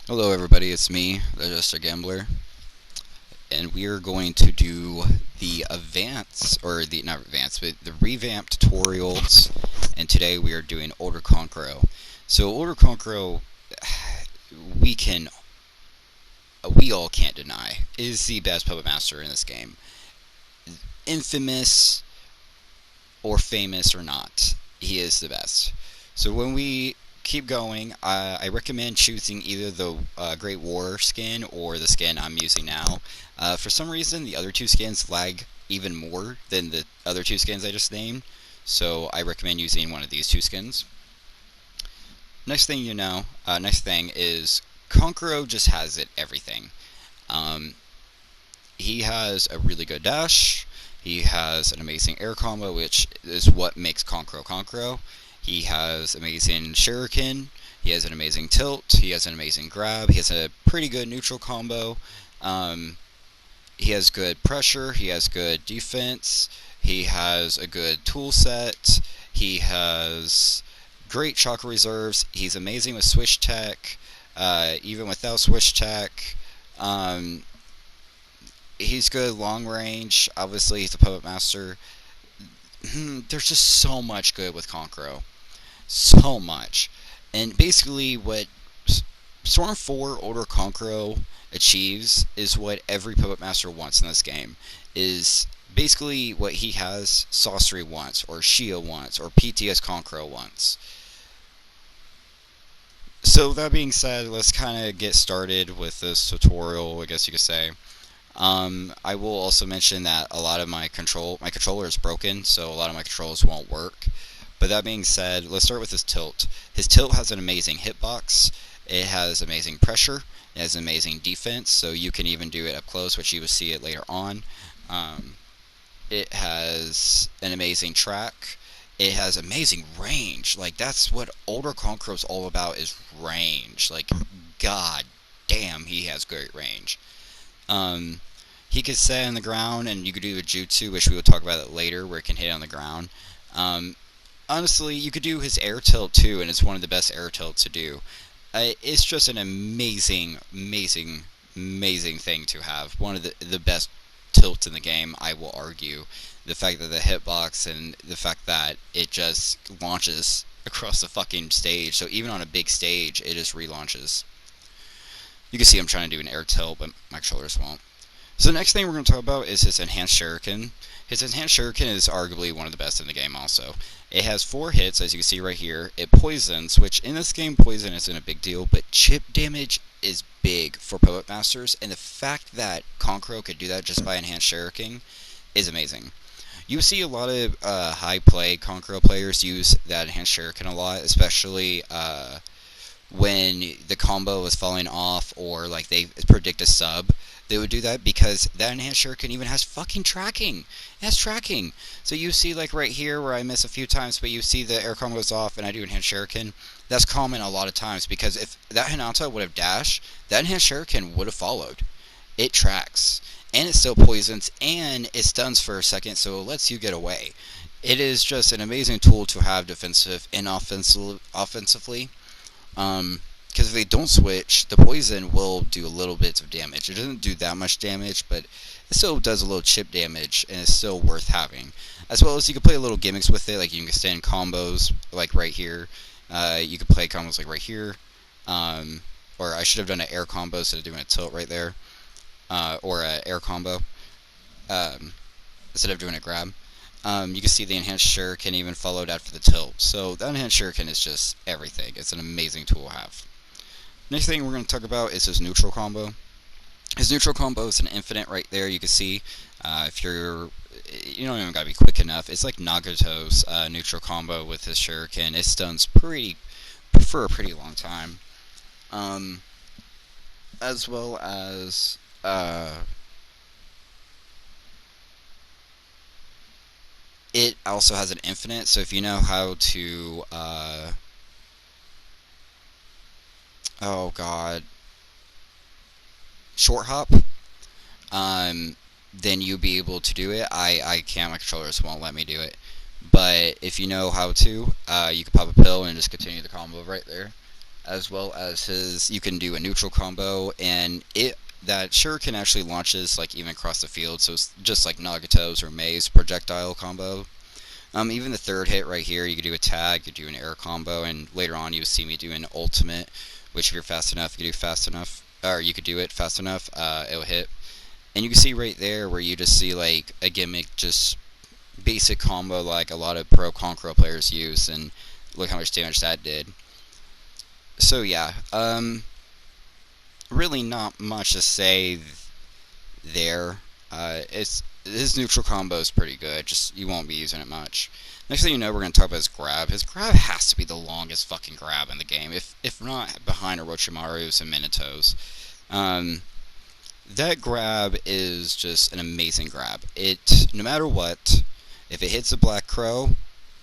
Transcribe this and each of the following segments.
Hello everybody, it's me, the Just a Gambler, and we are going to do the not advanced, but the revamp tutorials, and today we are doing Older Kankuro. So Older Kankuro, we can, we all can't deny, is the best puppet master in this game. Infamous, or famous or not, he is the best. So when we keep going, I recommend choosing either the Great War skin or the skin I'm using now. For some reason, the other two skins lag even more than the other two skins I just named, so I recommend using one of these two skins. Next thing is Kankuro just has everything. Um, he has a really good dash. He has an amazing air combo, which is what makes Kankuro Kankuro. He has amazing Shuriken. He has an amazing tilt. He has an amazing grab. He has a pretty good neutral combo. Um, he has good pressure. He has good defense. He has a good tool set. He has great chakra reserves. He's amazing with switch tech. Even without switch tech, um, he's good long range. Obviously, he's a puppet master. There's just so much good with Kankuro. So much. And basically, what Storm 4 Older Kankuro achieves is what every puppet master wants in this game. Is basically what he has Sorcery wants, or Shia wants, or PTS Kankuro wants. So that being said, let's kind of get started with this tutorial, I guess you could say. I will also mention that a lot of my controller is broken, so a lot of my controls won't work. But that being said, let's start with his tilt. His tilt has an amazing hitbox. It has amazing pressure. It has amazing defense, so you can even do it up close, which you will see it later on. Um, it has an amazing track. It has amazing range. Like, that's what Older Conqueror's all about, is range. Like, god damn, he has great range. Um, he could stay on the ground, and you could do a jutsu, which we will talk about it later, where it can hit on the ground. Um, Honestly, you could do his air tilt too, and it's one of the best air tilts to do. It's just an amazing thing to have. One of the best tilts in the game, I will argue. The fact that the hitbox and the fact that it just launches across the fucking stage. So even on a big stage, it just relaunches. You can see I'm trying to do an air tilt, but my controllers won't. So the next thing we're going to talk about is his enhanced shuriken. His enhanced shuriken is arguably one of the best in the game also. It has 4 hits, as you can see right here. It poisons, which in this game poison isn't a big deal, but chip damage is big for Puppet Masters, and the fact that Kankuro could do that just by enhanced shuriken is amazing. You see a lot of high play Kankuro players use that enhanced shuriken a lot, especially when the combo is falling off or like they predict a sub. They would do that because that enhanced shuriken even has fucking tracking. It has tracking. So you see like right here where I miss a few times, but you see the air combo goes off and I do enhanced shuriken. That's common a lot of times because if that Hinata would have dashed, that enhanced shuriken would have followed. It tracks. And it still poisons and it stuns for a second, so it lets you get away. It is just an amazing tool to have defensive and offensively. Because if they don't switch, the poison will do little bits of damage. It doesn't do that much damage, but it still does a little chip damage, and it's still worth having. As well as you can play little gimmicks with it, like you can stand combos, like right here. You can play combos like right here. Or I should have done an air combo instead of doing a tilt right there. Or an air combo. Instead of doing a grab. You can see the enhanced shuriken even followed after the tilt. So the enhanced shuriken is just everything. It's an amazing tool to have. Next thing we're going to talk about is his neutral combo. His neutral combo is an infinite right there. You can see if you don't even got to be quick enough. It's like Nagato's neutral combo with his shuriken. It stuns for a pretty long time. As well as it also has an infinite. So if you know how to oh god, short hop, then you'll be able to do it. I can't, my controllers won't let me do it. But if you know how to, you can pop a pill and just continue the combo right there. as well as his. You can do a neutral combo, and that Shuriken actually launches like even across the field, so it's just like Nagato's or Mei's projectile combo. Even the third hit right here, you could do a tag, you could do an air combo, and later on you see me do an ultimate, which if you're fast enough, you could do fast enough, or you could do it fast enough, it'll hit. And you can see right there where you just see like a gimmick, just basic combo like a lot of pro Kankuro players use, and look how much damage that did. So yeah, really not much to say there. It's his neutral combo is pretty good. Just you won't be using it much. Next thing you know, we're gonna talk about his grab. His grab has to be the longest fucking grab in the game, if not behind Orochimaru's and Minato's. Um, that grab is just an amazing grab. It no matter what, if it hits the black crow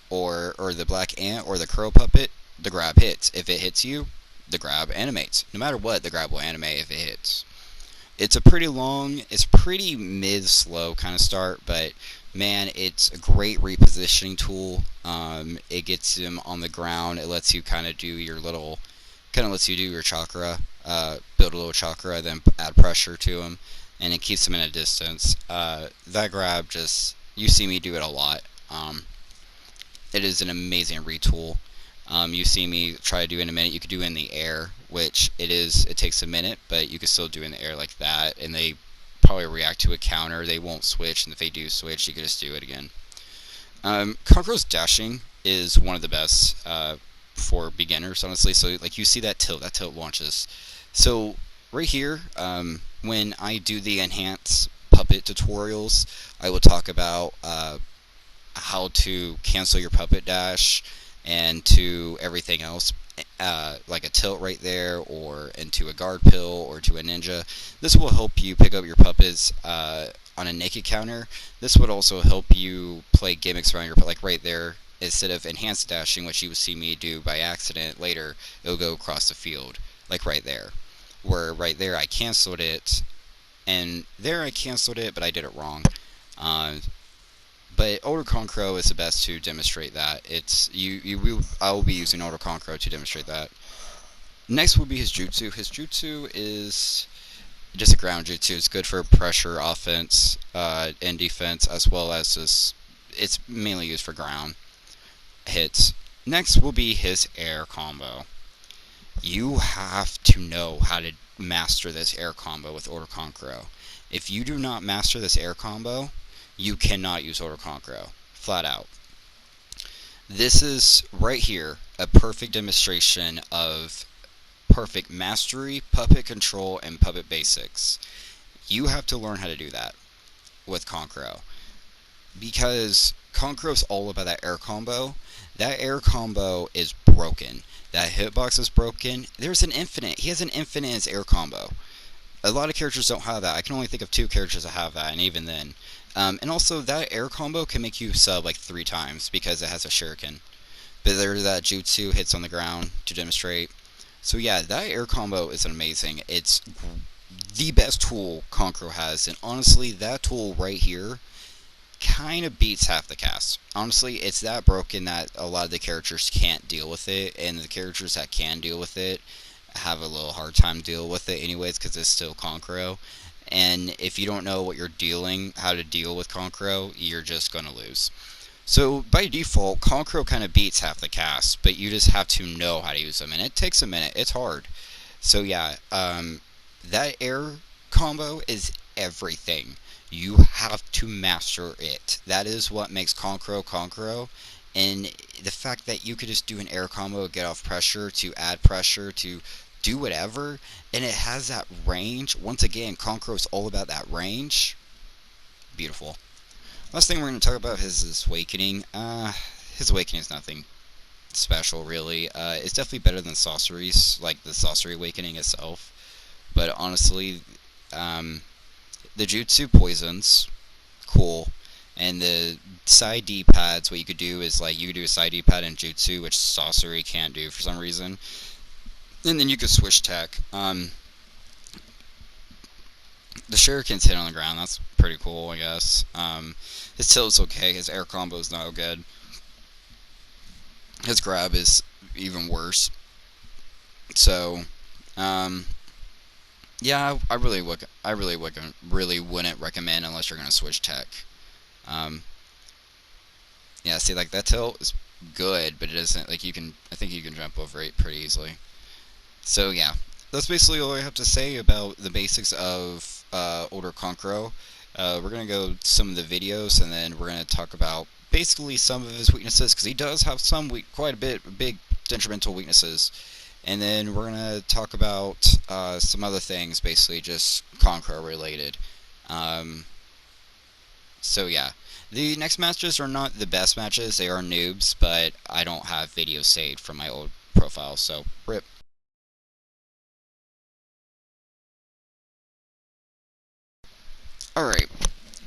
or the black ant or the crow puppet, the grab hits. If it hits you, the grab animates. No matter what, the grab will animate if it hits. It's pretty mid-slow kind of start, but man, it's a great repositioning tool. It gets him on the ground. It lets you kind of lets you do your chakra, build a little chakra, then add pressure to him, and it keeps him in a distance. That grab you see me do it a lot. It is an amazing retool. You see me try to do it in a minute. You could do it in the air, which it takes a minute, but you can still do it in the air like that, and they probably react to a counter. They won't switch, and if they do switch, you can just do it again. Kankuro's dashing is one of the best for beginners, honestly. So, like, you see that tilt launches. So, right here, when I do the enhanced puppet tutorials, I will talk about how to cancel your puppet dash and to everything else, like a tilt right there, or into a guard pill, or to a ninja. This will help you pick up your puppets on a naked counter. This would also help you play gimmicks around your like right there. Instead of enhanced dashing, which you would see me do by accident later, it'll go across the field, like right there. Where right there I canceled it, and there I canceled it, but I did it wrong. Uh, but Older Kankuro is the best to demonstrate that. I will be using Older Kankuro to demonstrate that. Next will be his jutsu. His jutsu is just a ground jutsu. It's good for pressure, offense, and defense, as well as it's mainly used for ground hits. Next will be his air combo. You have to know how to master this air combo with Order Kankuro. If you do not master this air combo, you cannot use Order Kankuro. Flat out. This is, right here, a perfect demonstration of perfect mastery, puppet control, and puppet basics. You have to learn how to do that with Kankuro. Because Kankuro's all about that air combo. That air combo is broken. That hitbox is broken. There's an infinite. He has an infinite in his air combo. A lot of characters don't have that. I can only think of 2 characters that have that, and even then. And also, that air combo can make you sub like 3 times because it has a shuriken. But there's that jutsu hits on the ground to demonstrate. So yeah, that air combo is amazing. It's the best tool Kankuro has, and honestly, that tool right here kind of beats half the cast. Honestly, it's that broken that a lot of the characters can't deal with it, and the characters that can deal with it have a little hard time deal with it anyways, because it's still Kankuro. And if you don't know how to deal with Kankuro, you're just going to lose. So by default, Kankuro kind of beats half the cast, but you just have to know how to use them, and it takes a minute. It's hard. So yeah, that air combo is everything. You have to master it. That is what makes Kankuro Kankuro. And the fact that you could just do an air combo, get off pressure, to add pressure, to do whatever, and it has that range. Once again, Kankuro is all about that range. Beautiful. Last thing we're going to talk about is his awakening. His awakening is nothing special, really. It's definitely better than Sorcery's, like the Sorcery Awakening itself. But honestly, the Jutsu poisons, cool. And the side D-pads, what you could do is, like, you could do a side D-pad in Jutsu, which Sorcery can't do for some reason. And then you could switch tech. The Shuriken's hit on the ground, that's pretty cool, I guess. His tilt's okay, his air combo's not good. His grab is even worse. So, um, yeah, really wouldn't recommend unless you're gonna switch tech. Um, yeah, see, like that tilt is good, but it isn't like you can. I think you can jump over it pretty easily. So yeah, that's basically all I have to say about the basics of older Kankuro. We're gonna go some of the videos, and then we're gonna talk about basically some of his weaknesses because he does have some quite a bit big detrimental weaknesses. And then we're gonna talk about some other things, basically just Kankuro related. Um, so yeah, the next matches are not the best matches; they are noobs, but I don't have videos saved from my old profile, so rip. All right.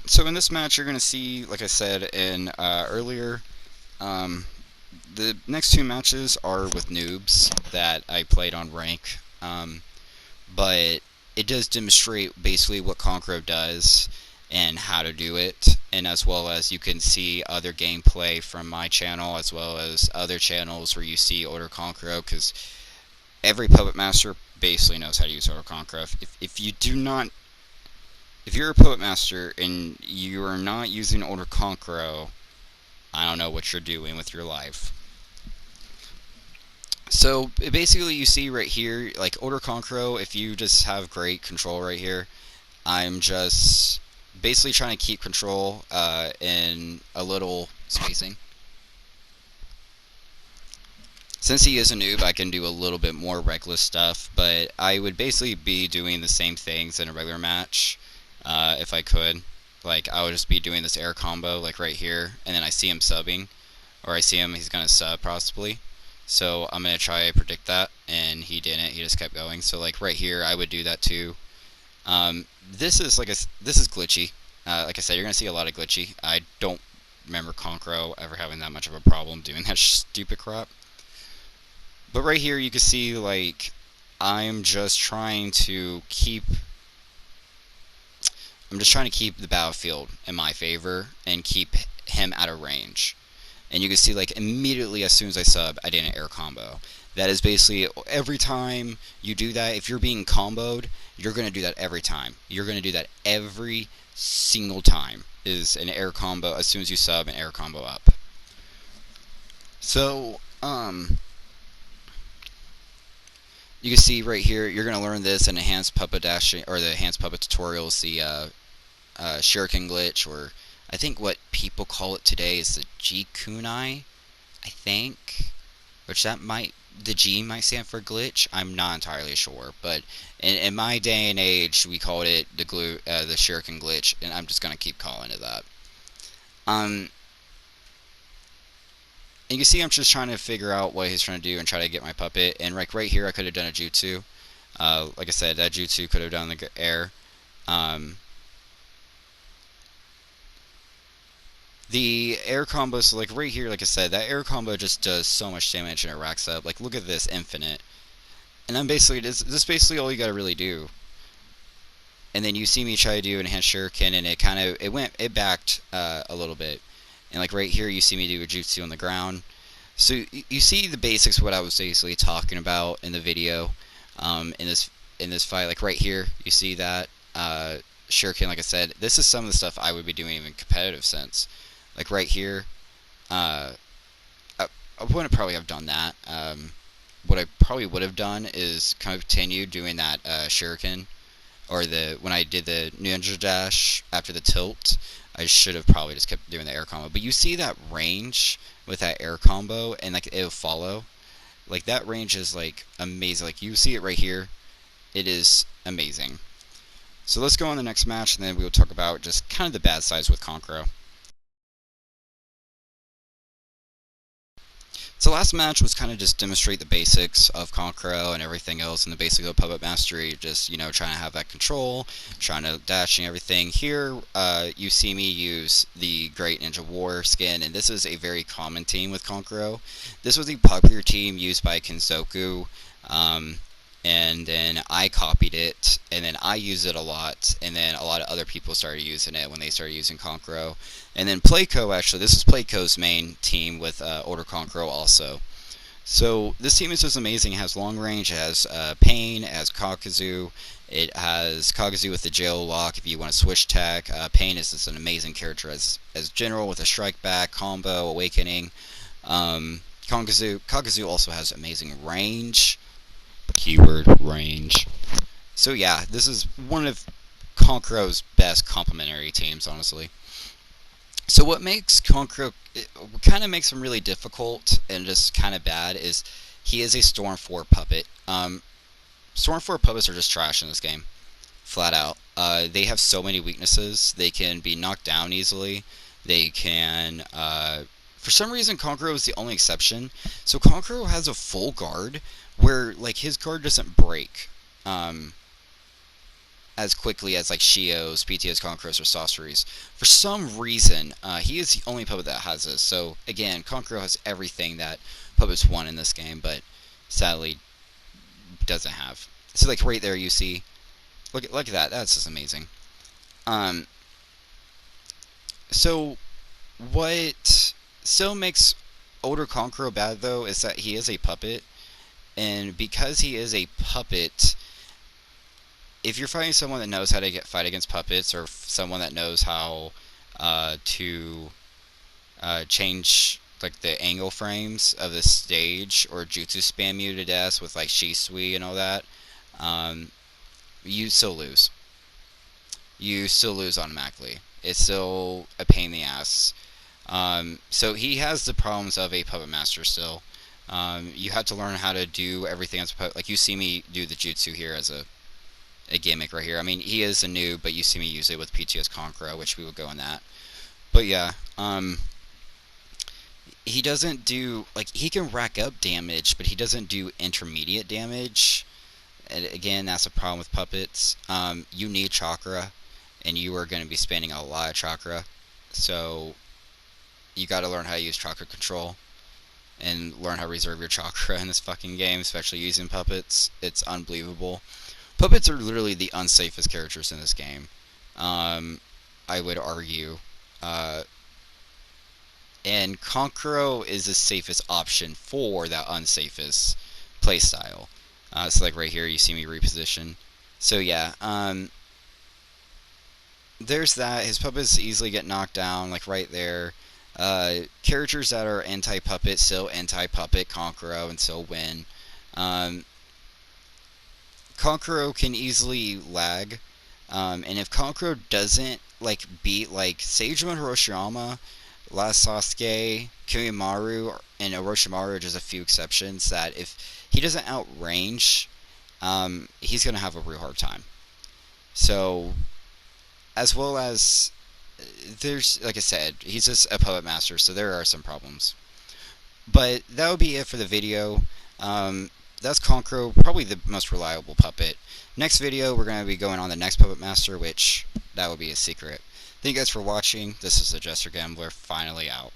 So in this match, you're going to see, like I said in earlier, um, the next two matches are with noobs that I played on rank, but it does demonstrate basically what Kankuro does and how to do it, and as well as you can see other gameplay from my channel as well as other channels where you see older Kankuro, because every puppet master basically knows how to use older Kankuro. If you do not, if you're a puppet master and you are not using older Kankuro, I don't know what you're doing with your life. So basically, you see right here, like Order Kankuro, if you just have great control right here, I'm just basically trying to keep control in a little spacing. Since he is a noob, I can do a little bit more reckless stuff, but I would basically be doing the same things in a regular match if I could. Like, I would just be doing this air combo, like right here, and then I see him subbing, or I see him, he's going to sub possibly. So I'm going to try to predict that, and he didn't, he just kept going. So like right here, I would do that too. This is this is glitchy. Like I said, you're going to see a lot of glitchy. I don't remember Kankuro ever having that much of a problem doing that stupid crap. But right here, you can see like I'm just trying to keep the battlefield in my favor and keep him out of range. And you can see like immediately as soon as I sub, I did an air combo. That is basically every time you do that, if you're being comboed, you're going to do that every time. You're going to do that every single time is an air combo as soon as you sub an air combo up. So, you can see right here, you're going to learn this in enhanced puppet dashing, or the enhanced puppet tutorials, the Shuriken glitch, or I think what people call it today is the G Kunai, I think, which the G might stand for glitch. I'm not entirely sure, but in my day and age, we called it the Shuriken glitch, and I'm just gonna keep calling it that. Um, and you can see I'm just trying to figure out what he's trying to do and try to get my puppet. And like right here, I could have done a jutsu. Like I said, that jutsu could have done the air. Um, The air combo, so like right here, like I said, that air combo just does so much damage and it racks up. Like look at this, infinite. And then basically, this basically all you gotta really do. And then you see me try to do enhanced shuriken, and it backed a little bit. And like right here, you see me do a jutsu on the ground. So you see the basics of what I was basically talking about in the video. In this fight, like right here, you see that shuriken. Like I said, this is some of the stuff I would be doing in a competitive sense. Like right here, uh, I wouldn't probably have done that. What I probably would have done is continue doing that shuriken, or when I did the ninja dash after the tilt. I should have probably just kept doing the air combo. But you see that range with that air combo, and like it'll follow. Like that range is like amazing. Like you see it right here. It is amazing. So let's go on the next match, and then we'll talk about just kind of the bad sides with Kankuro. So last match was kind of just demonstrate the basics of Kankuro and everything else, and the basics of Puppet Mastery, just, trying to have that control, trying to dashing everything. Here, you see me use the Great Ninja War skin, and this is a very common team with Kankuro. This was a popular team used by Kenzoku, and then I copied it, and then I used it a lot, and then a lot of other people started using it when they started using Kankuro. And then Playco, actually, this is Playco's main team with Order Kankuro also. So this team is just amazing. It has long range, it has Pain, it has Kakuzu, it has Kakuzu with the jail lock if you want to switch tech. Pain is just an amazing character as general with a strike back, combo, awakening. Kakuzu also has amazing range. Keyword range. So yeah, this is one of Kankuro's best complementary teams, honestly. So what makes Kankuro, what kind of makes him really difficult and just kind of bad is he is a Storm 4 puppet. Storm 4 puppets are just trash in this game, flat out. They have so many weaknesses. They can be knocked down easily. They can, for some reason, Kankuro is the only exception. So Kankuro has a full guard where like his guard doesn't break. As quickly as like Shio's, PTS Conquerors, or Sorceries. For some reason, he is the only puppet that has this. So again, Kankuro has everything that puppets want in this game, but sadly doesn't have. So like right there, you see, look at that. That's just amazing. Um, so what still makes older Kankuro bad though is that he is a puppet, and because he is a puppet, if you're fighting someone that knows how to fight against puppets, or someone that knows how to change like the angle frames of the stage, or jutsu spam you to death with like Shisui and all that, um, you still lose. You still lose automatically. It's still a pain in the ass. So he has the problems of a puppet master still. You have to learn how to do everything as a puppet. Like you see me do the jutsu here as a gimmick right here. I mean, he is a noob, but you see me use it with PTS Kankuro, which we will go in that. But yeah, he doesn't do, like, he can rack up damage, but he doesn't do intermediate damage. And again, that's a problem with puppets. You need chakra, and you are going to be spending a lot of chakra. So you got to learn how to use chakra control and learn how to reserve your chakra in this fucking game, especially using puppets. It's unbelievable. Puppets are literally the unsafest characters in this game. I would argue. And Kankuro is the safest option for that unsafest playstyle. So like right here, you see me reposition. So yeah, there's that. His puppets easily get knocked down, like right there. Characters that are anti-puppet still anti-puppet Kankuro and still win. Kankuro can easily lag, and if Kankuro doesn't like beat like Seijun Hiroshima, Last Sasuke, Kiyomaru, and Orochimaru are just a few exceptions that if he doesn't outrange, he's gonna have a real hard time. So, as well as there's, like I said, he's just a puppet master, so there are some problems. But that would be it for the video. That's Kankuro, probably the most reliable puppet. Next video, we're going to be going on the next puppet master, which that will be a secret. Thank you guys for watching. This is the Jester Gambler, finally out.